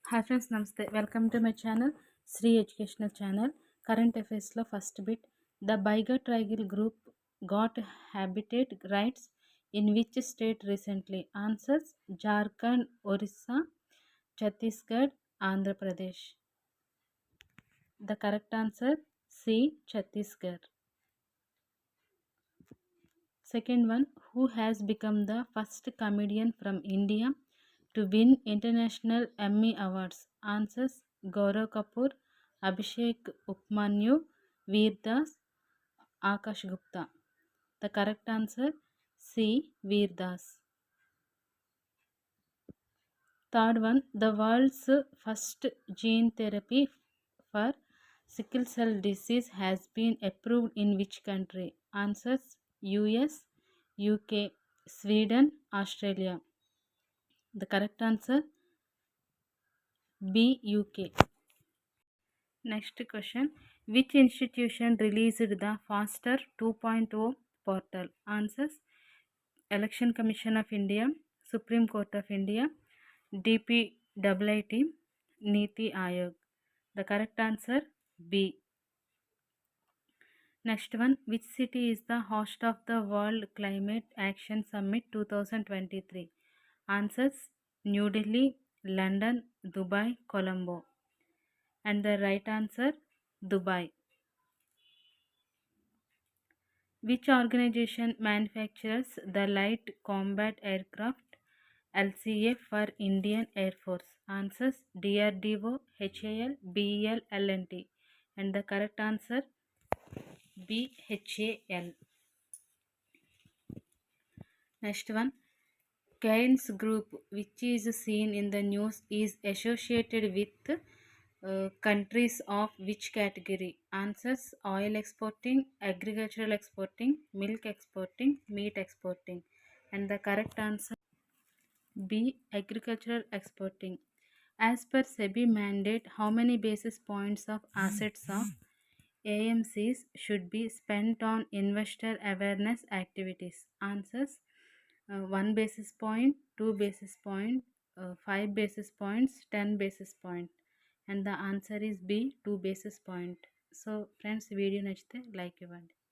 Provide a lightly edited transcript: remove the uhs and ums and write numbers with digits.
Hi friends, namaste. Welcome to my channel, Sri Educational Channel. Current affairs lo first bit. The Baiga Tribal group got habitat rights in which state recently? Answers: Jharkhand, Orissa, Chhattisgarh, Andhra Pradesh. The correct answer C. Chhattisgarh. Second one, who has become the first comedian from India to win international Emmy Awards? Answers: Gaurav Kapoor, Abhishek Upmanyu, Veer Das, Akash Gupta. The correct answer C. Veer Das. Third one, the world's first gene therapy for sickle cell disease has been approved in which country? Answers: US, UK, Sweden, Australia. The correct answer B. UK. Next question. Which institution released the Faster 2.0 portal? Answers: Election Commission of India, Supreme Court of India, DPIIT, Niti Aayog. The correct answer B. Next one. Which city is the host of the World Climate Action Summit 2023? Answers: New Delhi, London, Dubai, Colombo. And the right answer Dubai. Which organization manufactures the Light Combat Aircraft LCA for Indian Air Force? Answers: DRDO, HAL, BEL, L&T. And the correct answer BHAL. Next one. Keynes Group, which is seen in the news, is associated with countries of which category? Answers: oil exporting, agricultural exporting, milk exporting, meat exporting. And the correct answer B. Agricultural exporting. As per SEBI mandate, how many basis points of assets of AMCs should be spent on investor awareness activities? Answers: 1 basis point, 2 basis point, 5 basis points, 10 basis point. And the answer is B. 2 basis point. So friends, video నచ్చితే like ఇవ్వండి.